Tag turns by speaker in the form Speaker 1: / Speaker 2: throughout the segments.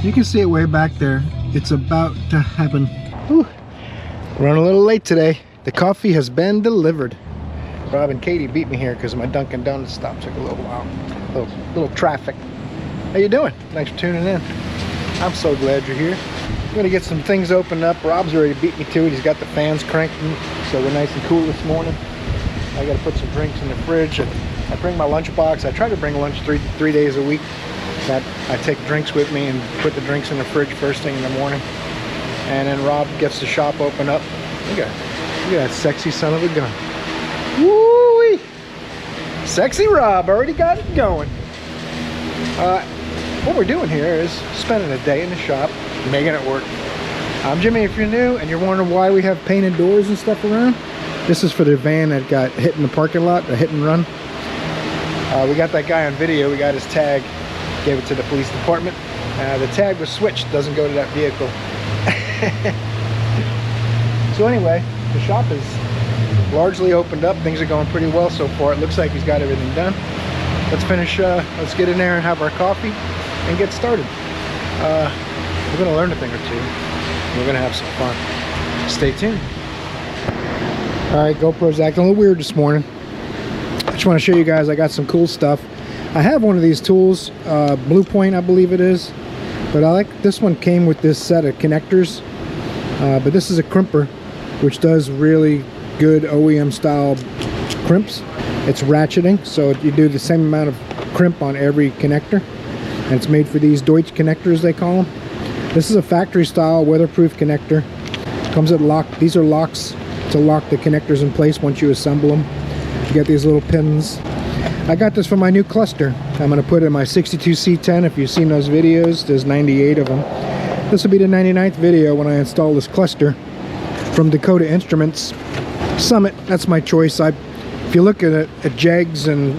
Speaker 1: You can see it way back there. It's about to happen. Whew. Running a little late today. The coffee has been delivered. Rob and Katie beat me here because my Dunkin' Donuts stop took a little while. Little traffic. How you doing? Thanks for tuning in. I'm so glad you're here. I'm gonna get some things opened up. Rob's already beat me to it. He's got the fans cranking, so we're nice and cool this morning. I gotta put some drinks in the fridge. I bring my lunch box. I try to bring lunch three days a week. That I take drinks with me and put the drinks in the fridge first thing in the morning. And then Rob gets the shop open up. Look at that sexy son of a gun. Woo-wee! Sexy Rob already got it going. What we're doing here is spending a day in the shop, making it work. I'm Jimmy if you're new and you're wondering why we have painted doors and stuff around. This is for the van that got hit in the parking lot, a hit and run. We got that guy on video, we got his tag. Gave it to the police department. The tag was switched, doesn't go to that vehicle. So anyway, the shop is largely opened up. Things are going pretty well so far. It looks like he's got everything done. Let's finish, let's get in there and have our coffee and get started. We're gonna learn a thing or two. We're gonna have some fun. Stay tuned. All right, GoPro's acting a little weird this morning. I just want to show you guys I got some cool stuff. I have one of these tools, Blue Point I believe it is, but I like this one. Came with this set of connectors, but this is a crimper which does really good OEM style crimps. It's ratcheting, so you do the same amount of crimp on every connector, and it's made for these Deutsch connectors they call them. This is a factory style weatherproof connector. Comes with lock. These are locks to lock the connectors in place once you assemble them. You get these little pins. I got this for my new cluster. I'm going to put it in my 62C10. If you've seen those videos, there's 98 of them. This will be the 99th video when I install this cluster from Dakota Instruments. Summit, that's my choice. If you look at it at Jegs and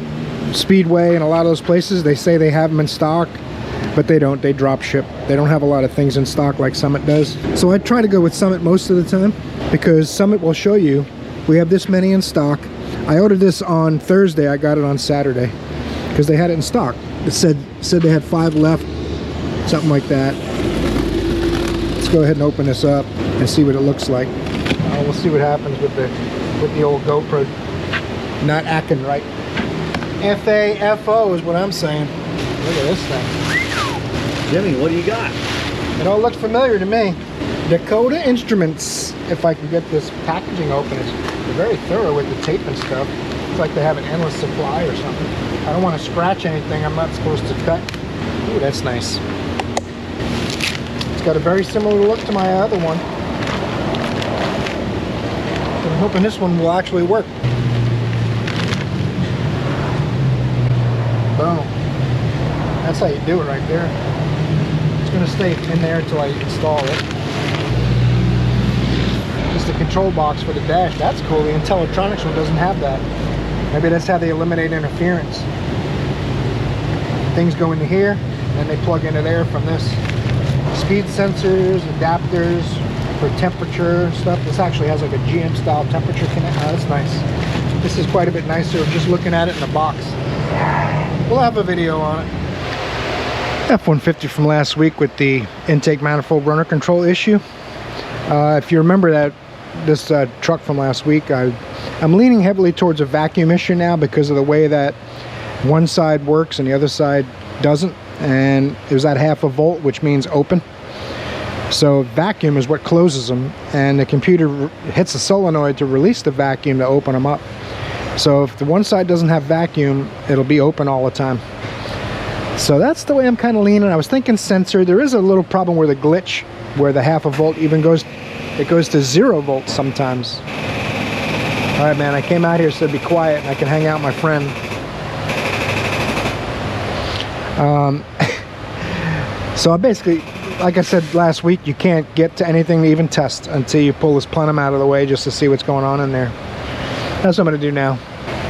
Speaker 1: Speedway and a lot of those places, they say they have them in stock, but they don't. They drop ship. They don't have a lot of things in stock like Summit does. So I try to go with Summit most of the time because Summit will show you we have this many in stock. I ordered this on Thursday. I got it on Saturday because they had it in stock. It said they had 5 left, something like that. Let's go ahead and open this up and see what it looks like. We'll see what happens with the old GoPro not acting right. FAFO is what I'm saying. Look at this thing.
Speaker 2: Jimmy, what do you got?
Speaker 1: It all looks familiar to me. Dakota Instruments. If I can get this packaging open, they're very thorough with the tape and stuff. It's like they have an endless supply or something. I don't want to scratch anything I'm not supposed to cut. Ooh, that's nice. It's got a very similar look to my other one. So I'm hoping this one will actually work. Boom. That's how you do it right there. It's going to stay in there until I install it. The control box for the dash. That's cool. The Intellitronics one doesn't have that. Maybe that's how they eliminate interference. Things go into here and then they plug into there from this. Speed sensors, adapters for temperature stuff. This actually has like a GM style temperature connect. Oh, that's nice. This is quite a bit nicer just looking at it in the box. We'll have a video on it. F150 from last week with the intake manifold runner control issue. If you remember that this truck from last week, I'm leaning heavily towards a vacuum issue now because of the way that one side works and the other side doesn't, and it was at 1/2 volt, which means open. So vacuum is what closes them, and the computer hits the solenoid to release the vacuum to open them up. So if the one side doesn't have vacuum, it'll be open all the time. So that's the way I'm kind of leaning. I was thinking sensor. There is a little problem where the glitch, where the 1/2 volt even goes to 0 volts sometimes. All right, man, I came out here so be quiet and I can hang out with my friend. So I basically, like I said last week, you can't get to anything to even test until you pull this plenum out of the way just to see what's going on in there. That's what I'm gonna do now.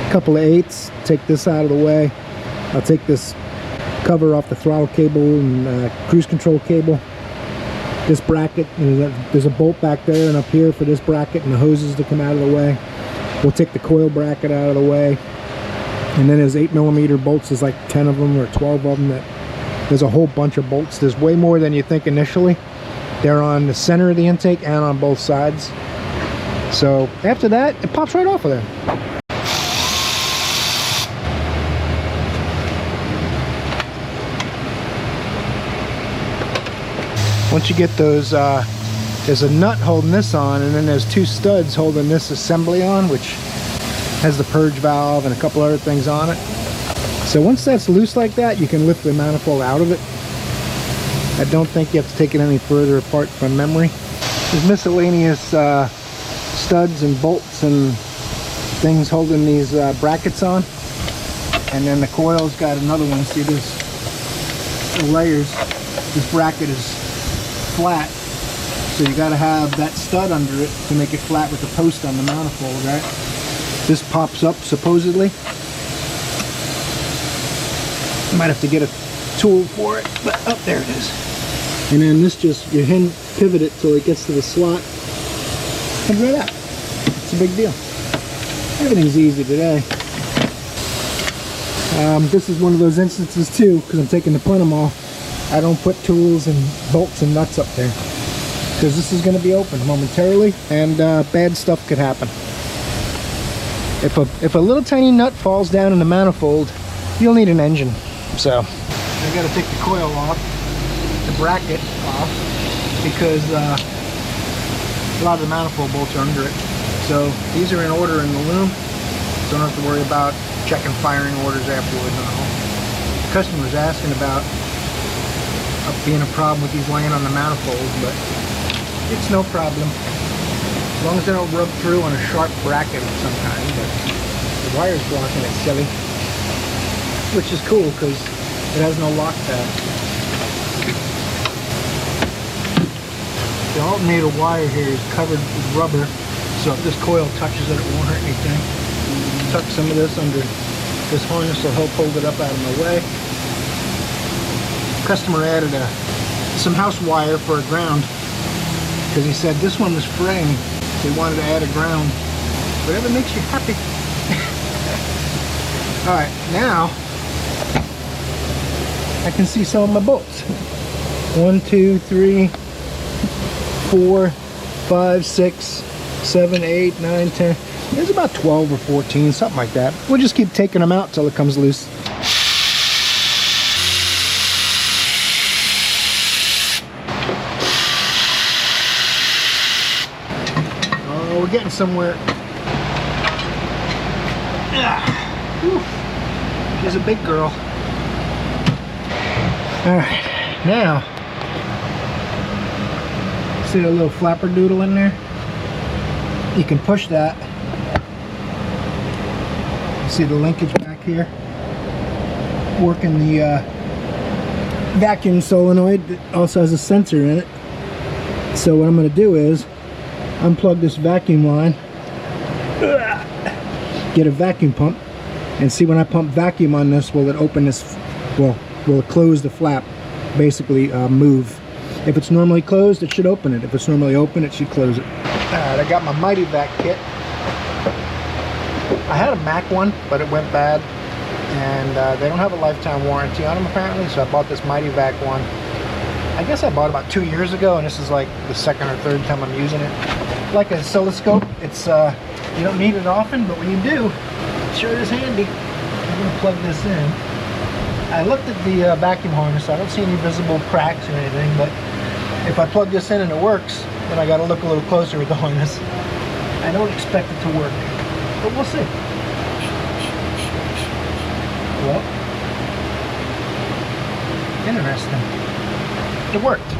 Speaker 1: A couple of 8s, take this out of the way. I'll take this cover off the throttle cable and cruise control cable. This bracket, there's a bolt back there and up here for this bracket and the hoses to come out of the way. We'll take the coil bracket out of the way, and then there's 8mm bolts. There's like 10 of them or 12 of them that There's a whole bunch of bolts. There's way more than you think initially. They're on the center of the intake and on both sides. So after that, it pops right off of there. Once you get those, there's a nut holding this on, and then there's two studs holding this assembly on, which has the purge valve and a couple other things on it. So once that's loose like that, you can lift the manifold out of it. I don't think you have to take it any further apart from memory. There's miscellaneous studs and bolts and things holding these brackets on. And then the coil's got another one. See this? The layers. This bracket is flat. So you got to have that stud under it to make it flat with the post on the manifold, right? This pops up supposedly. Might have to get a tool for it, but oh, there it is. And then this just, you hand pivot it till it gets to the slot. Comes right out. It's a big deal. Everything's easy today. This is one of those instances too, because I'm taking the plenum off. I don't put tools and bolts and nuts up there, because this is going to be open momentarily, and bad stuff could happen. If a little tiny nut falls down in the manifold, you'll need an engine. So I got to take the coil off, the bracket off, because a lot of the manifold bolts are under it. So these are in order in the loom, so don't have to worry about checking firing orders afterwards and all. The customer's asking about being a problem with these laying on the manifold, but it's no problem. As long as they don't rub through on a sharp bracket of some kind, but the wire's blocking it silly. Which is cool because it has no lock tab. The alternator wire here is covered with rubber, so if this coil touches it, it won't hurt anything. Tuck some of this under this harness will help hold it up out of my way. Customer added some house wire for a ground because he said this one was fraying. He wanted to add a ground. Whatever makes you happy. Alright, now I can see some of my bolts. 1, 2, 3, 4, 5, 6, 7, 8, 9, 10. There's about 12 or 14, something like that. We'll just keep taking them out till it comes loose. Oh, we're getting somewhere. She's a big girl. Alright, now, see the little flapper doodle in there? You can push that. You see the linkage back here? Working the vacuum solenoid that also has a sensor in it. So what I'm going to do is unplug this vacuum line, get a vacuum pump, and see when I pump vacuum on this, will it open this, well, will it close the flap, basically move. If it's normally closed, it should open it. If it's normally open, it should close it. Alright, I got my Mighty Vac kit. I had a Mac one, but it went bad, and they don't have a lifetime warranty on them apparently, so I bought this Mighty Vac one. I guess I bought it about 2 years ago, and this is like the second or third time I'm using it. Like a oscilloscope, it's you don't need it often, but when you do, it sure is handy. I'm going to plug this in. I looked at the vacuum harness. I don't see any visible cracks or anything, but if I plug this in and it works, then I got to look a little closer at the harness. I don't expect it to work, but we'll see. Well, interesting. It worked.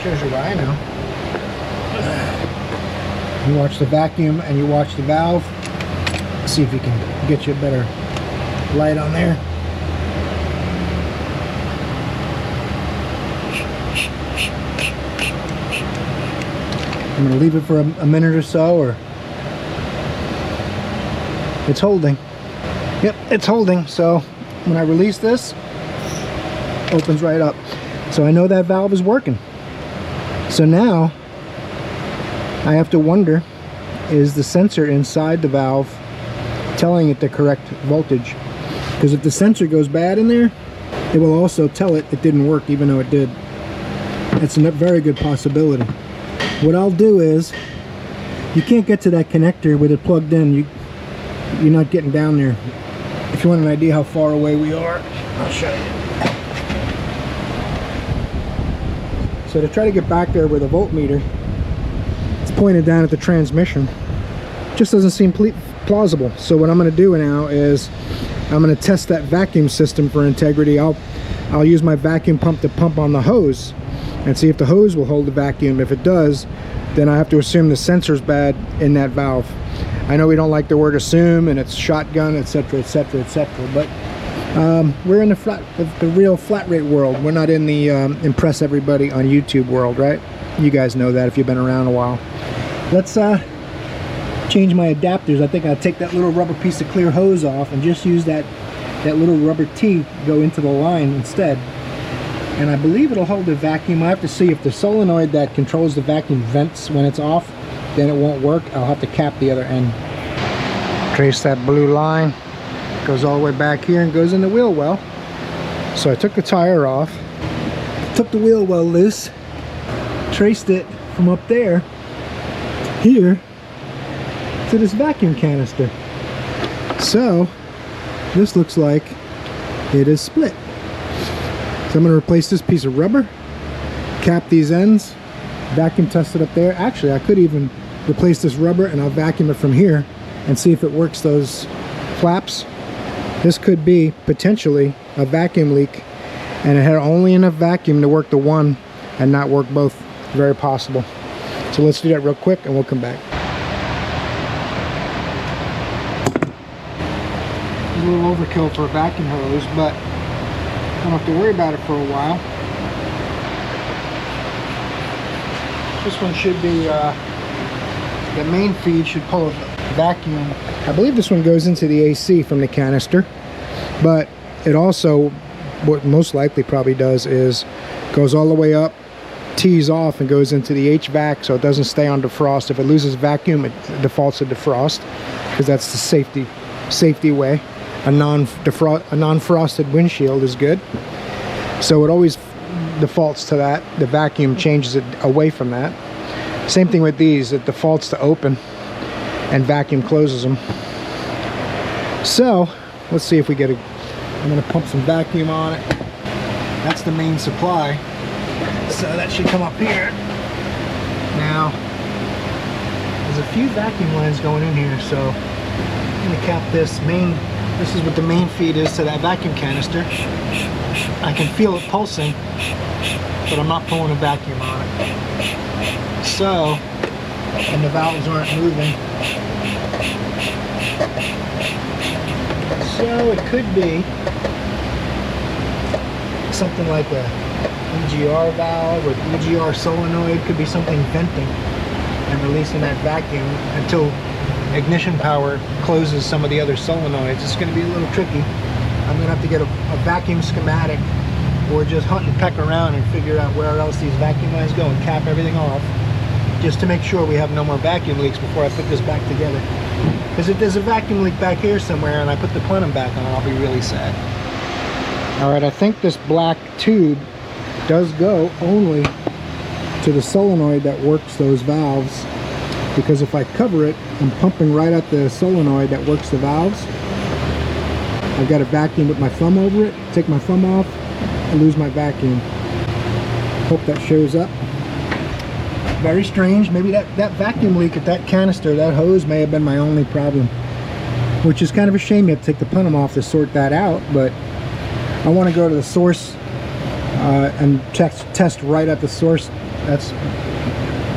Speaker 1: Shows you why I know. You watch the vacuum and you watch the valve. See if you can get you a better light on there. I'm going to leave it for a minute or so, or it's holding. Yep, it's holding. So when I release this, it opens right up. So I know that valve is working. So now I have to wonder, is the sensor inside the valve telling it the correct voltage? Because if the sensor goes bad in there, it will also tell it didn't work even though it did. It's a very good possibility. What I'll do is, you can't get to that connector with it plugged in. You're not getting down there. If you want an idea how far away we are, I'll show you. So to try to get back there with a voltmeter, it's pointed down at the transmission. Just doesn't seem plausible. So what I'm going to do now is I'm going to test that vacuum system for integrity. I'll use my vacuum pump to pump on the hose and see if the hose will hold the vacuum. If it does, then I have to assume the sensor's bad in that valve. I know we don't like the word assume, and it's shotgun, etc., etc., etc., but we're in the real flat rate world. We're not in the impress everybody on YouTube world, right? You guys know that if you've been around a while. Let's change my adapters. I think I'll take that little rubber piece of clear hose off and just use that little rubber T go into the line instead. And I believe it'll hold the vacuum. I have to see if the solenoid that controls the vacuum vents when it's off, then it won't work. I'll have to cap the other end. Trace that blue line, goes all the way back here and goes in the wheel well. So I took the tire off, took the wheel well loose, traced it from up there here to this vacuum canister. So this looks like it is split. So I'm going to replace this piece of rubber, cap these ends, vacuum test it up there. Actually, I could even replace this rubber and I'll vacuum it from here and see if it works those flaps. This could be potentially a vacuum leak, and it had only enough vacuum to work the one and not work both. Very possible. So let's do that real quick and we'll come back. A little overkill for a vacuum hose, but I don't have to worry about it for a while. This one should be, the main feed should pull a vacuum. I believe this one goes into the AC from the canister, but it also, what most likely probably does is goes all the way up, tees off, and goes into the HVAC so it doesn't stay on defrost. If it loses vacuum, it defaults to defrost, because that's the safety way. A non-frosted windshield is good, so it always defaults to that. The vacuum changes it away from that. Same thing with these, it defaults to open and vacuum closes them. So let's see if we get a, I'm going to pump some vacuum on it. That's the main supply, so that should come up here. Now there's a few vacuum lines going in here, so I'm going to cap this main. This is what the main feed is to that vacuum canister. I can feel it pulsing, but I'm not pulling a vacuum on it. So, and the valves aren't moving. So it could be something like a EGR valve or EGR solenoid. Could be something venting and releasing that vacuum until ignition power closes some of the other solenoids. It's going to be a little tricky. I'm going to have to get a vacuum schematic or just hunt and peck around and figure out where else these vacuum lines go and cap everything off, just to make sure we have no more vacuum leaks before I put this back together. Because if there's a vacuum leak back here somewhere and I put the plenum back on, I'll be really sad. Alright, I think this black tube does go only to the solenoid that works those valves, because if I cover it, I'm pumping right at the solenoid that works the valves. I've got to vacuum with my thumb over it, take my thumb off, and lose my vacuum. Hope that shows up. Very strange. Maybe that vacuum leak at that canister, that hose, may have been my only problem, which is kind of a shame. You have to take the plenum off to sort that out, but I want to go to the source and test right at the source. That's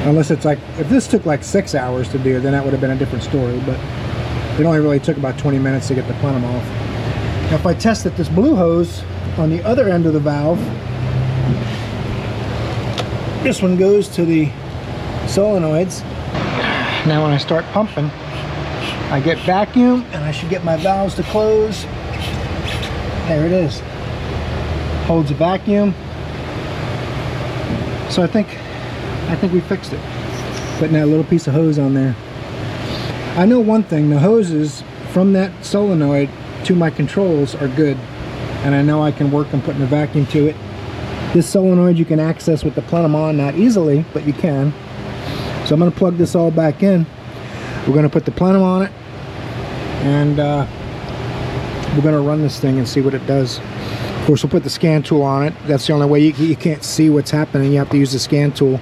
Speaker 1: unless it's like, if this took like 6 hours to do, then that would have been a different story, but it only really took about 20 minutes to get the plenum off. Now if I test at this blue hose on the other end of the valve, this one goes to the solenoids. Now when I start pumping, I get vacuum and I should get my valves to close. There it is. Holds a vacuum. So I think we fixed it. Putting that little piece of hose on there. I know one thing, the hoses from that solenoid to my controls are good. and I know I can work on putting a vacuum to it. This solenoid you can access with the plenum on, not easily, but you can. So I'm going to plug this all back in. We're going to put the plenum on it, and we're going to run this thing and see what it does. Of course, we'll put the scan tool on it. That's the only way. You can't see what's happening. You have to use the scan tool.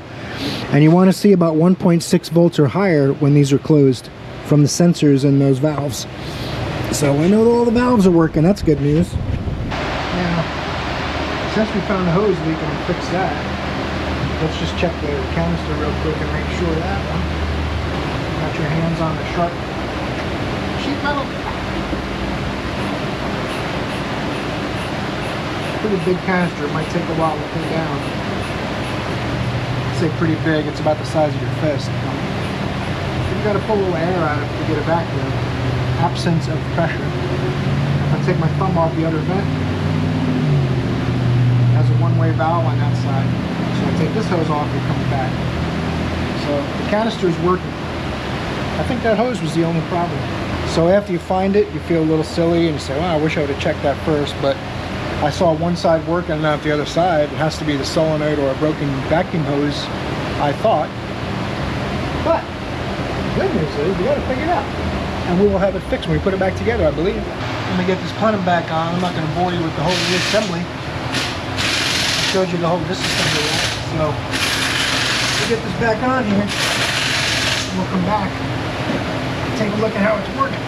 Speaker 1: And you want to see about 1.6 volts or higher when these are closed from the sensors in those valves. So I know all the valves are working. That's good news. Now, since we found the hose leak and we fixed that, let's just check the canister real quick and make sure that one. Got your hands on the sharp sheet metal. Pretty big canister. It might take a while to pull down. I'd say pretty big. It's about the size of your fist. You've got to pull a little air out of it to get a vacuum. Absence of pressure. If I take my thumb off the other vent, it has a one-way valve on that side. So I take this hose off, it comes back. So the canister is working. I think that hose was the only problem. So after you find it, you feel a little silly and you say, well, I wish I would have checked that first, but I saw one side working and not the other side. It has to be the solenoid or a broken vacuum hose, I thought. But the good news is we got to figure it out. And we will have it fixed when we put it back together, I believe. Let me get this plenum back on. I'm not going to bore you with the whole reassembly. I showed you the whole disassembly, right? So we'll get this back on here. And we'll come back and take a look at how it's working.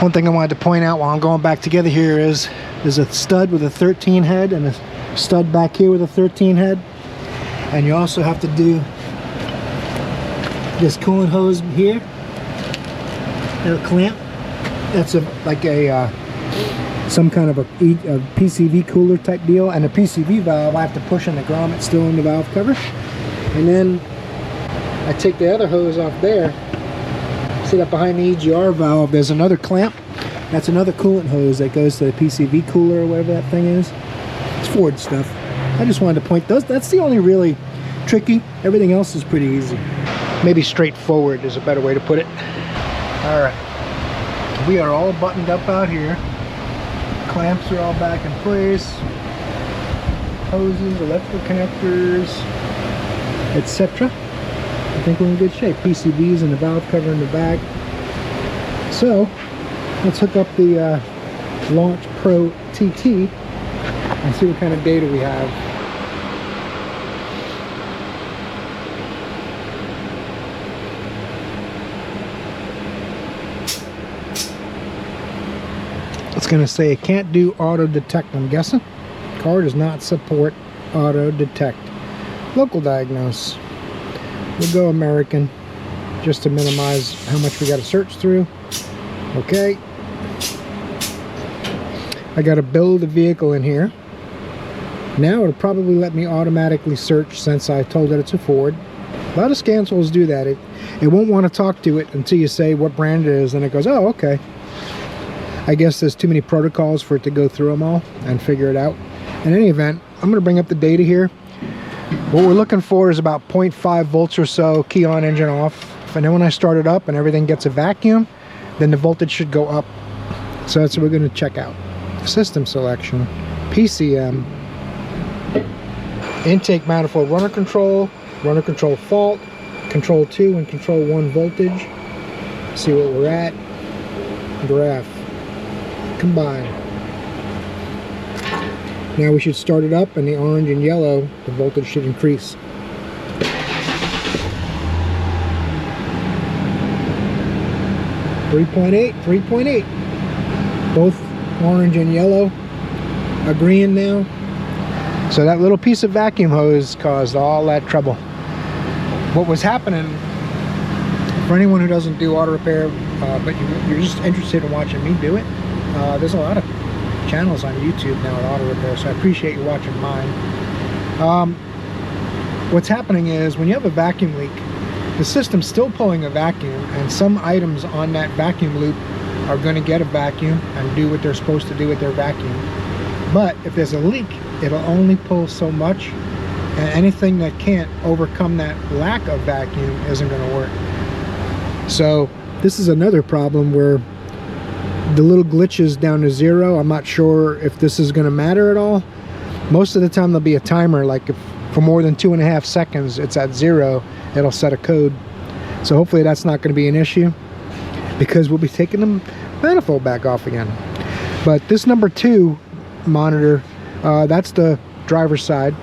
Speaker 1: One thing I wanted to point out while I'm going back together here is there's a stud with a 13 head and a stud back here with a 13 head. And you also have to do this coolant hose here, a clamp. That's some kind of a PCV cooler type deal, and a PCV valve I have to push in the grommet still in the valve cover. And then I take the other hose off there. See that behind the EGR valve there's another clamp. That's another coolant hose that goes to the PCV cooler or whatever that thing is. It's Ford stuff. I just wanted to point those. That's the only really tricky. Everything else is pretty easy. Maybe straightforward is a better way to put it. Alright, we are all buttoned up out here. Clamps are all back in place. Hoses, electrical connectors, etc. I think we're in good shape. PCBs and the valve cover in the back. So, let's hook up the Launch Pro TT and see what kind of data we have. It's going to say it can't do auto detect, I'm guessing. Car does not support auto detect. Local diagnose. We'll go American just to minimize how much we got to search through. Okay. I got to build a vehicle in here. Now it'll probably let me automatically search since I told it it's a Ford. A lot of scan tools do that. It won't want to talk to it until you say what brand it is, and it goes, oh, okay. I guess there's too many protocols for it to go through them all and figure it out. In any event, I'm going to bring up the data here. What we're looking for is about 0.5 volts or so, key on, engine off. And then when I start it up and everything gets a vacuum, then the voltage should go up. So that's what we're going to check out. System selection, PCM, intake manifold runner control fault, control 2 and control 1 voltage. See what we're at. Graph. Combine. Now we should start it up, and the orange and yellow, the voltage should increase. .8, both orange and yellow agreeing now. So that little piece of vacuum hose caused all that trouble. What was happening, for anyone who doesn't do auto repair, but you're just interested in watching me do it, there's a lot of channels on YouTube now at auto repair, so I appreciate you watching mine. What's happening is when you have a vacuum leak, the system's still pulling a vacuum, and some items on that vacuum loop are going to get a vacuum and do what they're supposed to do with their vacuum. But if there's a leak, it'll only pull so much, and anything that can't overcome that lack of vacuum isn't going to work. So this is another problem where the little glitches down to 0. I'm not sure if this is going to matter at all. Most of the time there'll be a timer, like if for more than 2.5 seconds it's at 0, it'll set a code. So hopefully that's not going to be an issue, because we'll be taking the manifold back off again. But this number 2 monitor, that's the driver's side.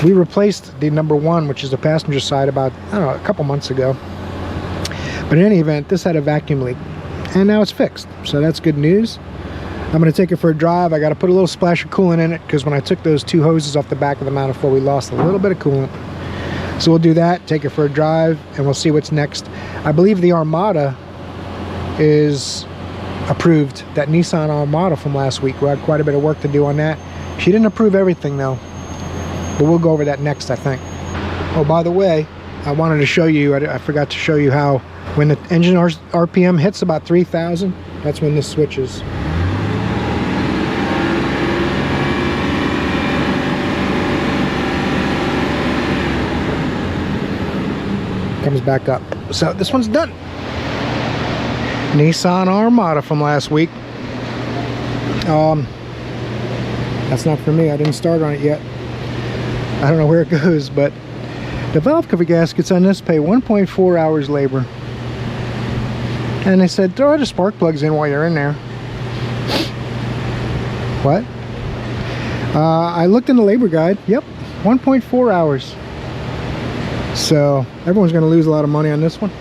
Speaker 1: We replaced the number 1, which is the passenger side, about, I don't know, a couple months ago. But in any event, this had a vacuum leak, and now it's fixed, so that's good news. I'm going to take it for a drive. I got to put a little splash of coolant in it, because when I took those 2 hoses off the back of the manifold, we lost a little bit of coolant. So we'll do that, take it for a drive, and we'll see what's next. I believe the Armada is approved, that Nissan Armada from last week. We had quite a bit of work to do on that. She didn't approve everything though, but we'll go over that next, I think. Oh, by the way, I wanted to show you, I forgot to show you how when the engine RPM hits about 3,000, that's when this switches. Comes back up. So this one's done. Nissan Armada from last week. That's not for me. I didn't start on it yet. I don't know where it goes, but the valve cover gaskets on this pay 1.4 hours labor. And they said throw the spark plugs in while you're in there. What? I looked in the labor guide. Yep, 1.4 hours. So everyone's going to lose a lot of money on this one.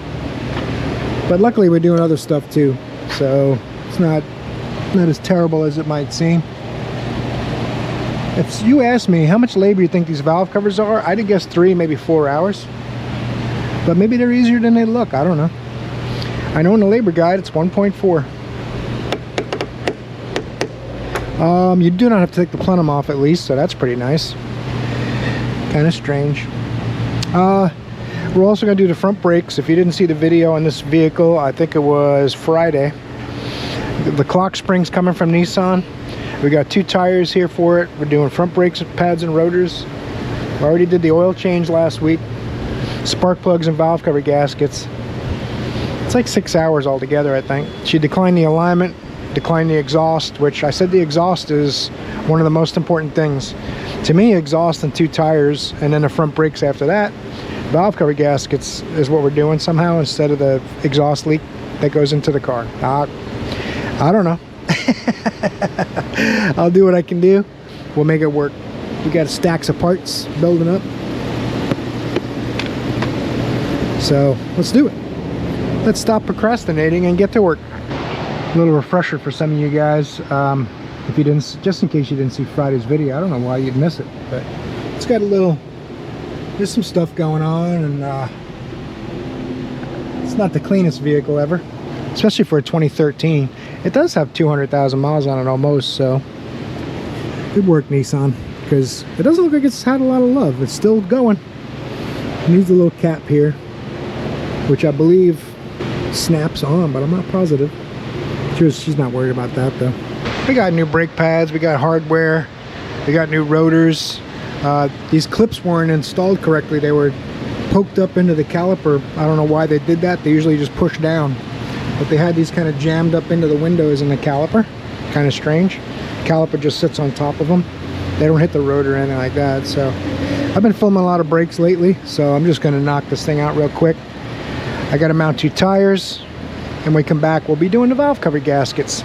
Speaker 1: But luckily we're doing other stuff too, so it's not as terrible as it might seem. If you ask me how much labor you think these valve covers are, I'd guess 3, maybe 4 hours. But maybe they're easier than they look, I don't know. I know in the labor guide it's 1.4. You do not have to take the plenum off at least, so that's pretty nice. Kind of strange. We're also going to do the front brakes. If you didn't see the video on this vehicle, I think it was Friday. The clock spring's coming from Nissan. We got 2 tires here for it. We're doing front brakes, pads, and rotors. We already did the oil change last week. Spark plugs and valve cover gaskets. It's like 6 hours altogether, I think. She declined the alignment, declined the exhaust, which I said the exhaust is one of the most important things. To me, exhaust and 2 tires, and then the front brakes after that. Valve cover gaskets is what we're doing somehow instead of the exhaust leak that goes into the car. I don't know. I'll do what I can do. We'll make it work. We got stacks of parts building up. So let's do it. Let's stop procrastinating and get to work. A little refresher for some of you guys. If you didn't, just in case you didn't see Friday's video, I don't know why you'd miss it, but it's got a little, there's some stuff going on, and it's not the cleanest vehicle ever, especially for a 2013. It does have 200,000 miles on it almost, so good work, Nissan, because it doesn't look like it's had a lot of love. It's still going. It needs a little cap here, which I believe snaps on, but I'm not positive. She's not worried about that though. We got new brake pads, we got hardware, we got new rotors. These clips weren't installed correctly. They were poked up into the caliper. I don't know why they did that. They usually just push down, but they had these kind of jammed up into the windows in the caliper. Kind of strange. Caliper just sits on top of them. They don't hit the rotor or anything like that. So I've been filming a lot of brakes lately, so I'm just going to knock this thing out real quick. I got to mount 2 tires, and when we come back we'll be doing the valve cover gaskets.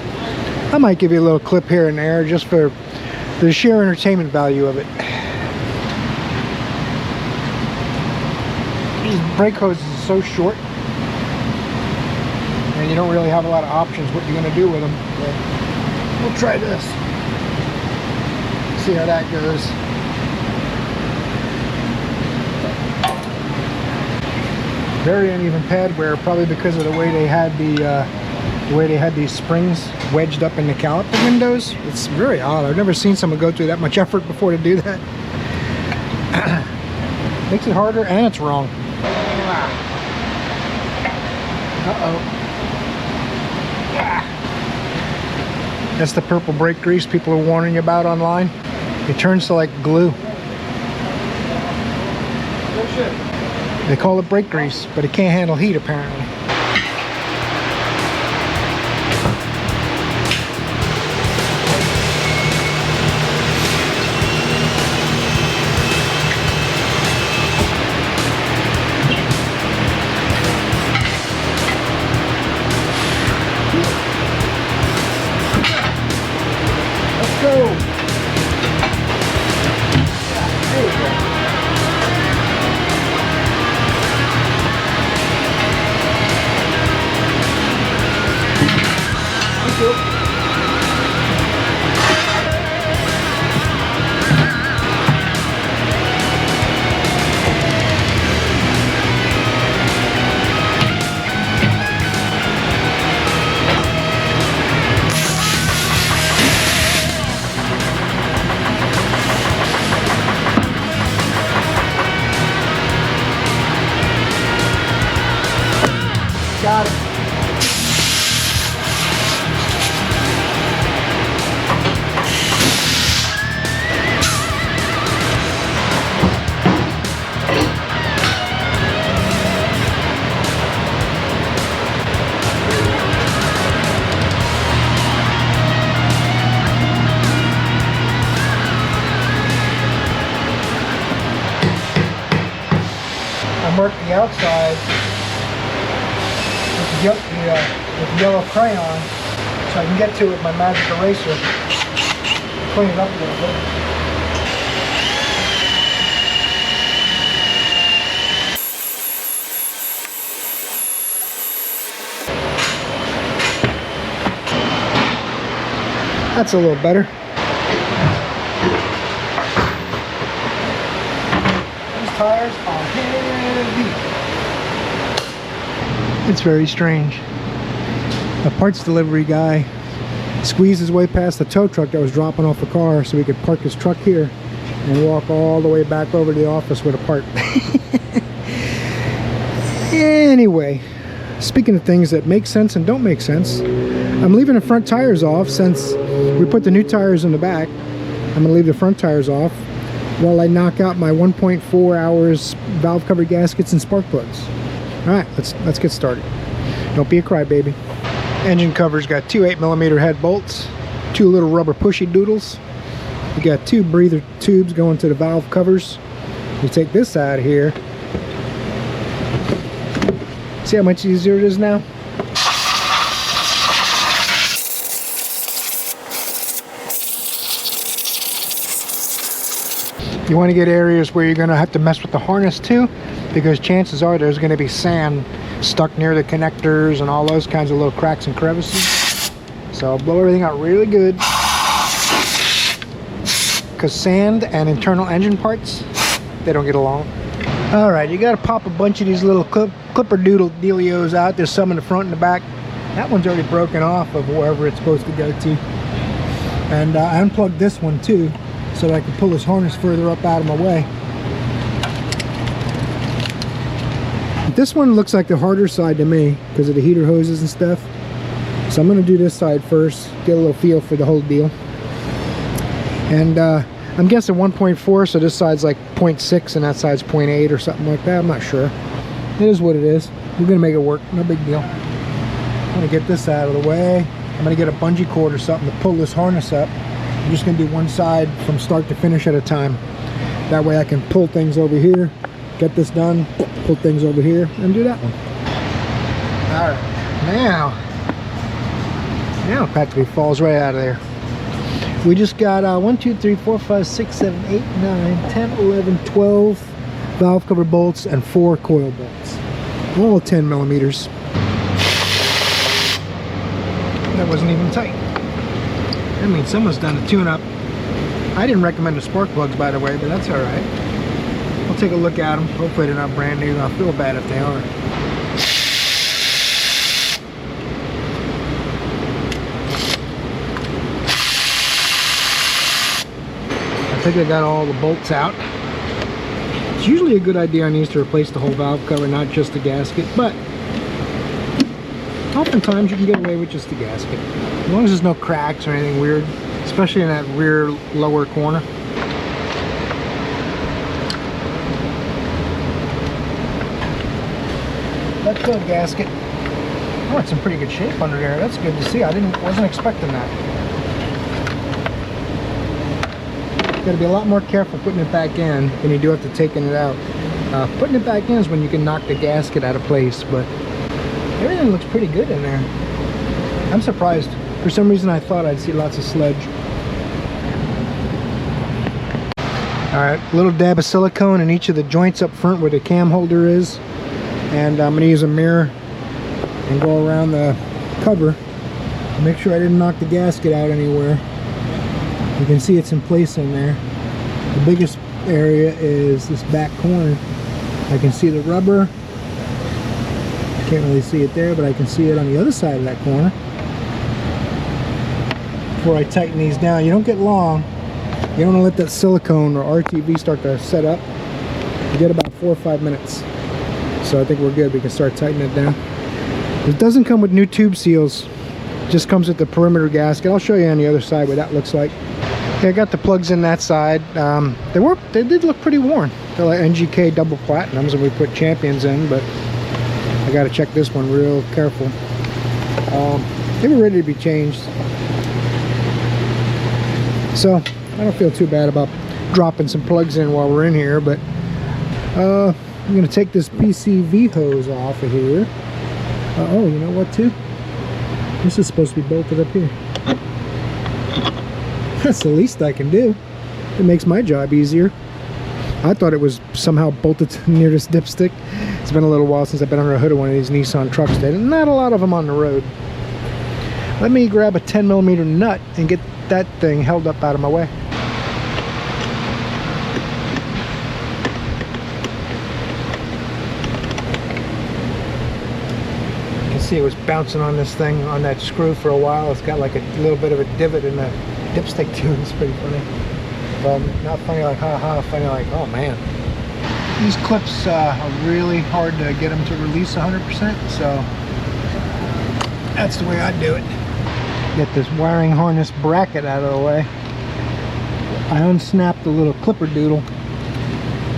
Speaker 1: I might give you a little clip here and there just for the sheer entertainment value of it. These brake hoses are so short, and you don't really have a lot of options what you're going to do with them. But we'll try this. See how that goes. Very uneven pad wear, probably because of the way they had these springs wedged up in the caliper windows. It's very odd. I've never seen someone go through that much effort before to do that. Makes it harder, and it's wrong. Uh-oh. That's the purple brake grease people are warning you about online. It turns to like glue. No shit. They call it brake grease, but it can't handle heat apparently. I marked the outside with yellow crayon so I can get to it with my magic eraser, clean it up a little bit. That's a little better. These tires are heavy. It's very strange. The parts delivery guy squeezed his way past the tow truck that was dropping off the car so he could park his truck here and walk all the way back over to the office with a part. Anyway, speaking of things that make sense and don't make sense, I'm leaving the front tires off since we put the new tires in the back. I'm going to leave the front tires off while I knock out my 1.4 hours valve cover gaskets and spark plugs. Alright, let's get started. Don't be a crybaby. Engine cover's got two 8mm head bolts, two little rubber pushy doodles. We got two breather tubes going to the valve covers. You take this out of here. See how much easier it is now? You want to get areas where you're going to have to mess with the harness too, because chances are there's going to be sand stuck near the connectors and all those kinds of little cracks and crevices. So blow everything out really good, because sand and internal engine parts, they don't get along. Alright, you got to pop a bunch of these little clipper doodle dealios out. There's some in the front and the back. That one's already broken off of wherever it's supposed to go to. And I unplugged this one too, so that I can pull this harness further up out of my way. This one looks like the harder side to me because of the heater hoses and stuff. So I'm going to do this side first, get a little feel for the whole deal. And I'm guessing 1.4, so this side's like 0.6 and that side's 0.8 or something like that. I'm not sure. It is what it is. We're going to make it work. No big deal. I'm going to get this out of the way. I'm going to get a bungee cord or something to pull this harness up. I'm just going to do one side from start to finish at a time. That way I can pull things over here, get this done, pull things over here, and do that one. Alright, now it practically falls right out of there. We just got 1, 2, 3, 4, 5, 6, 7, 8, 9, 10, 11, 12 valve cover bolts and 4 coil bolts. All 10mm. That wasn't even tight. I mean, someone's done a tune-up. I didn't recommend the spark plugs, by the way, but that's alright. I'll take a look at them. Hopefully they're not brand new. I'll feel bad if they are. I think I got all the bolts out. It's usually a good idea on these to replace the whole valve cover, not just the gasket, but oftentimes you can get away with just the gasket. As long as there's no cracks or anything weird, especially in that rear lower corner. Let's go, gasket. Oh, it's in pretty good shape under there. That's good to see. I wasn't expecting that. Got to be a lot more careful putting it back in than you do have to taking it out. Putting it back in is when you can knock the gasket out of place, but everything looks pretty good in there. I'm surprised. For some reason I thought I'd see lots of sludge. Alright, a little dab of silicone in each of the joints up front where the cam holder is. And I'm going to use a mirror and go around the cover to make sure I didn't knock the gasket out anywhere. You can see it's in place in there. The biggest area is this back corner. I can see the rubber. Can't really see it there, but I can see it on the other side of that corner. Before I tighten these down, you don't get long. You don't want to let that silicone or RTV start to set up. You get about 4 or 5 minutes. So I think we're good. We can start tightening it down. It doesn't come with new tube seals. It just comes with the perimeter gasket. I'll show you on the other side what that looks like. Okay, I got the plugs in that side. They did look pretty worn. They're like NGK double platinums, and we put champions in, but I got to check this one real careful. They were ready to be changed. So I don't feel too bad about dropping some plugs in while we're in here, but I'm going to take this PCV hose off of here. Oh, you know what too? This is supposed to be bolted up here. That's the least I can do. It makes my job easier. I thought it was somehow bolted near this dipstick. It's been a little while since I've been under the hood of one of these Nissan trucks today. Not a lot of them on the road. Let me grab a 10mm nut and get that thing held up out of my way. You can see it was bouncing on this thing, on that screw for a while. It's got like a little bit of a divot in the dipstick too. It's pretty funny. Not funny like haha, funny like oh man. These clips are really hard to get them to release 100%, so that's the way I do it. Get this wiring harness bracket out of the way. I unsnapped the little clipper doodle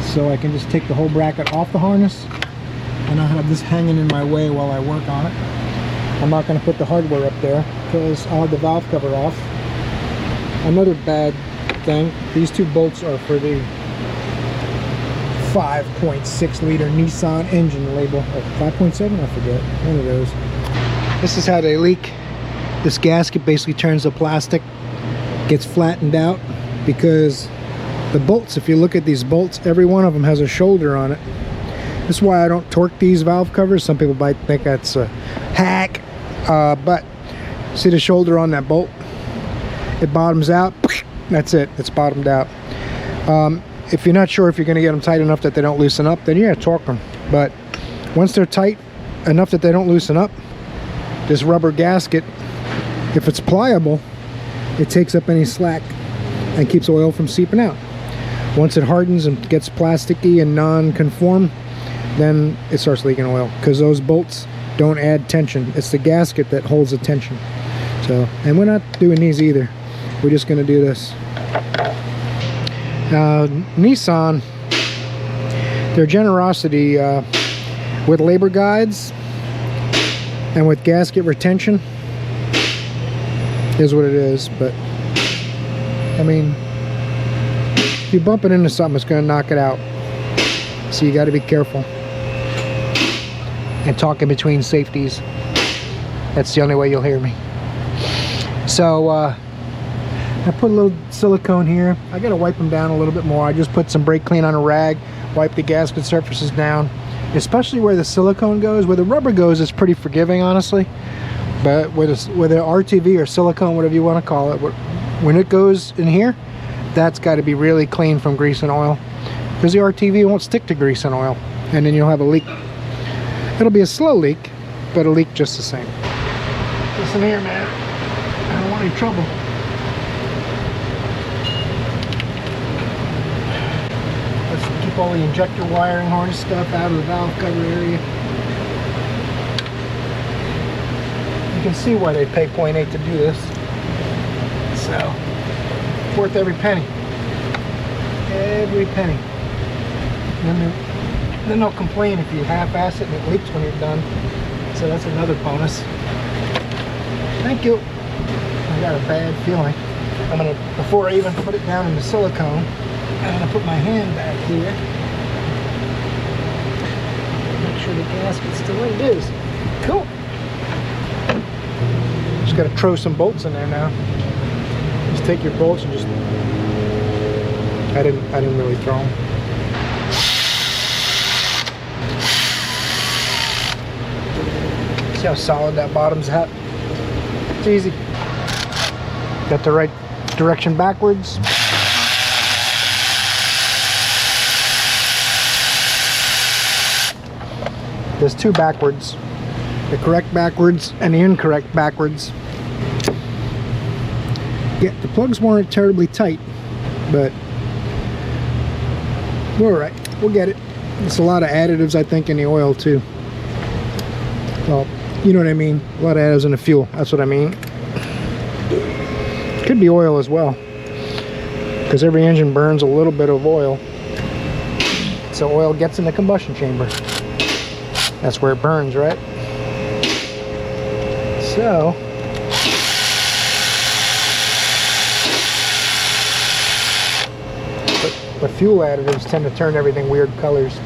Speaker 1: so I can just take the whole bracket off the harness, and I'll have this hanging in my way while I work on it. I'm not going to put the hardware up there because I'll have the valve cover off. Another bad thing, these two bolts are for the 5.6 liter Nissan engine label, or 5.7, I forget, one of those. This is how they leak. This gasket basically turns the plastic, gets flattened out because the bolts, if you look at these bolts, every one of them has a shoulder on it. This is why I don't torque these valve covers. Some people might think that's a hack, but see the shoulder on that bolt? It bottoms out. That's it, it's bottomed out. If you're not sure if you're going to get them tight enough that they don't loosen up, then yeah, torque them. But once they're tight enough that they don't loosen up, this rubber gasket, if it's pliable, it takes up any slack and keeps oil from seeping out. Once it hardens and gets plasticky and non-conform, then it starts leaking oil because those bolts don't add tension. It's the gasket that holds the tension. So, and we're not doing these either. We're just going to do this. Nissan, their generosity with labor guides and with gasket retention is what it is. But I mean, if you bump it into something, it's going to knock it out. So you got to be careful and talk in between safeties. That's the only way you'll hear me. So I put a little silicone here. I gotta wipe them down a little bit more. I just put some brake clean on a rag, wipe the gasket surfaces down, especially where the silicone goes. Where the rubber goes, it's pretty forgiving, honestly. But where the RTV or silicone, whatever you want to call it, when it goes in here, that's got to be really clean from grease and oil, because the RTV won't stick to grease and oil, and then you'll have a leak. It'll be a slow leak, but a leak just the same. Listen here, man. I don't want any trouble. Let's keep all the injector wiring harness stuff out of the valve cover area. You can see why they pay 0.8 to do this. So, it's worth every penny. Every penny. And then they'll complain if you half-ass it and it leaks when you're done. So that's another bonus. Thank you. I got a bad feeling. I'm gonna, before I even put it down in the silicone, I'm gonna put my hand back here. Make sure the gasket's still where it is. Cool. Just gotta throw some bolts in there now. Just take your bolts and just. I didn't really throw them. See how solid that bottom's at? It's easy. Got the right direction backwards. There's two backwards. The correct backwards and the incorrect backwards. Yeah, the plugs weren't terribly tight, but we're alright. We'll get it. It's a lot of additives, I think, in the oil too. Well, you know what I mean. A lot of additives in the fuel. That's what I mean. Could be oil as well, because every engine burns a little bit of oil. So oil gets in the combustion chamber. That's where it burns, right? So but fuel additives tend to turn everything weird colors.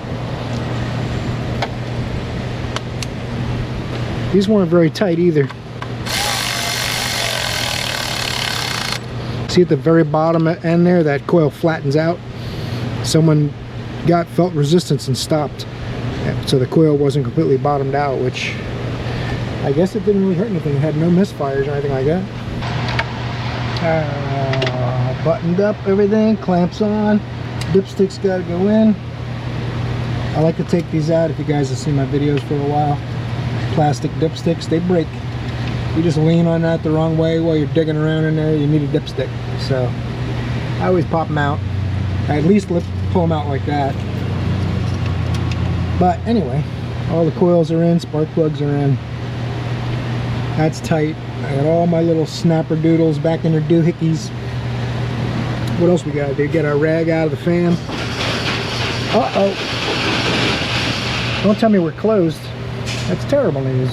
Speaker 1: These weren't very tight either. See at the very bottom end there, that coil flattens out. Someone felt resistance and stopped. So the coil wasn't completely bottomed out, which I guess it didn't really hurt anything. It had no misfires or anything like that. Buttoned up everything, clamps on, dipsticks gotta go in. I like to take these out. If you guys have seen my videos for a while, plastic dipsticks, they break. You just lean on that the wrong way while you're digging around in there, you need a dipstick. So I always pop them out. I at least pull them out like that. But anyway, all the coils are in, spark plugs are in. That's tight. I got all my little snapper doodles back in their doohickeys. What else we gotta do? Get our rag out of the fan. Uh-oh. Don't tell me we're closed. That's terrible news.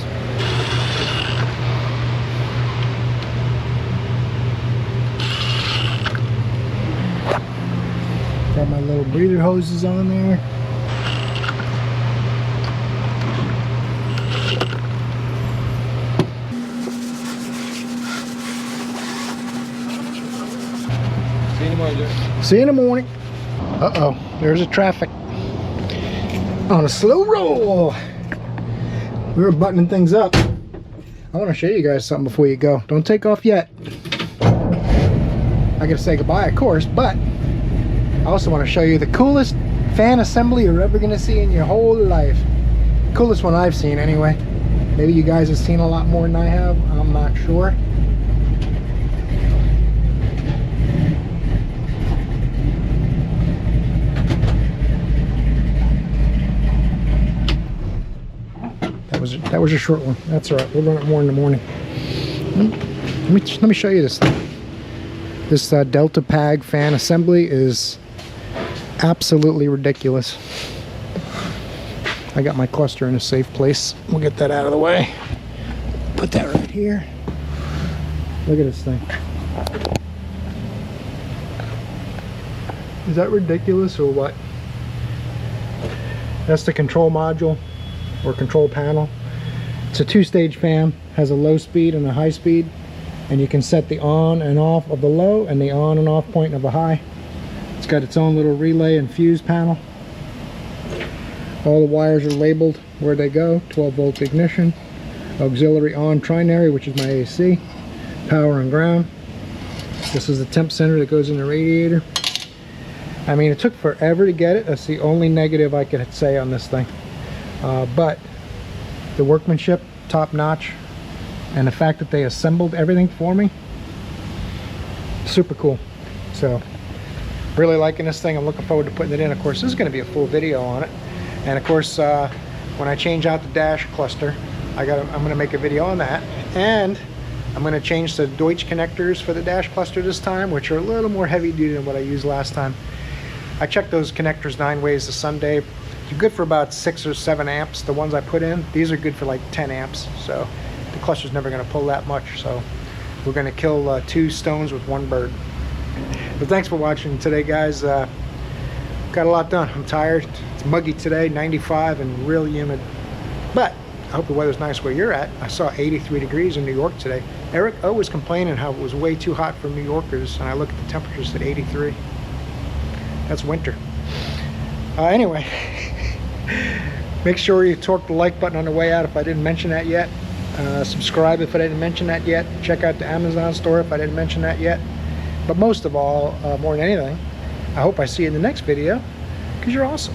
Speaker 1: Got my little breather hoses on there.
Speaker 2: See you in the morning, Joe.
Speaker 1: See you in the morning. Uh-oh, there's a traffic. On a slow roll. We were buttoning things up. I want to show you guys something before you go. Don't take off yet. I gotta say goodbye, of course, but I also want to show you the coolest fan assembly you're ever gonna see in your whole life. Coolest one I've seen anyway. Maybe you guys have seen a lot more than I have. I'm not sure. That was a short one. That's all right. We'll run it more in the morning. Let me show you this thing. This Delta Pag fan assembly is absolutely ridiculous. I got my cluster in a safe place. We'll get that out of the way. Put that right here. Look at this thing. Is that ridiculous or what? That's the control module or control panel. It's a two-stage fan, has a low speed and a high speed, and you can set the on and off of the low and the on and off point of the high. It's got its own little relay and fuse panel. All the wires are labeled where they go. 12-volt ignition, auxiliary on trinary, which is my AC, power and ground. This is the temp center that goes in the radiator. I mean, it took forever to get it. That's the only negative I could say on this thing. But the workmanship, top notch, and the fact that they assembled everything for me, super cool. So really liking this thing. I'm looking forward to putting it in. Of course, this is going to be a full video on it, and of course when I change out the dash cluster, I'm going to make a video on that, and I'm going to change the Deutsch connectors for the dash cluster this time, which are a little more heavy duty than what I used last time. I checked those connectors 9 ways to Sunday. They're good for about 6 or 7 amps. The ones I put in, these are good for like 10 amps. So the cluster's never going to pull that much. So we're going to kill 2 stones with 1 bird. But thanks for watching today, guys. Got a lot done. I'm tired. It's muggy today, 95 and real humid. But I hope the weather's nice where you're at. I saw 83 degrees in New York today. Eric O was complaining how it was way too hot for New Yorkers, and I looked at the temperatures at 83. That's winter. Anyway, make sure you torque the like button on the way out if I didn't mention that yet. Subscribe if I didn't mention that yet. Check out the Amazon store if I didn't mention that yet. But most of all, more than anything, I hope I see you in the next video, because you're awesome.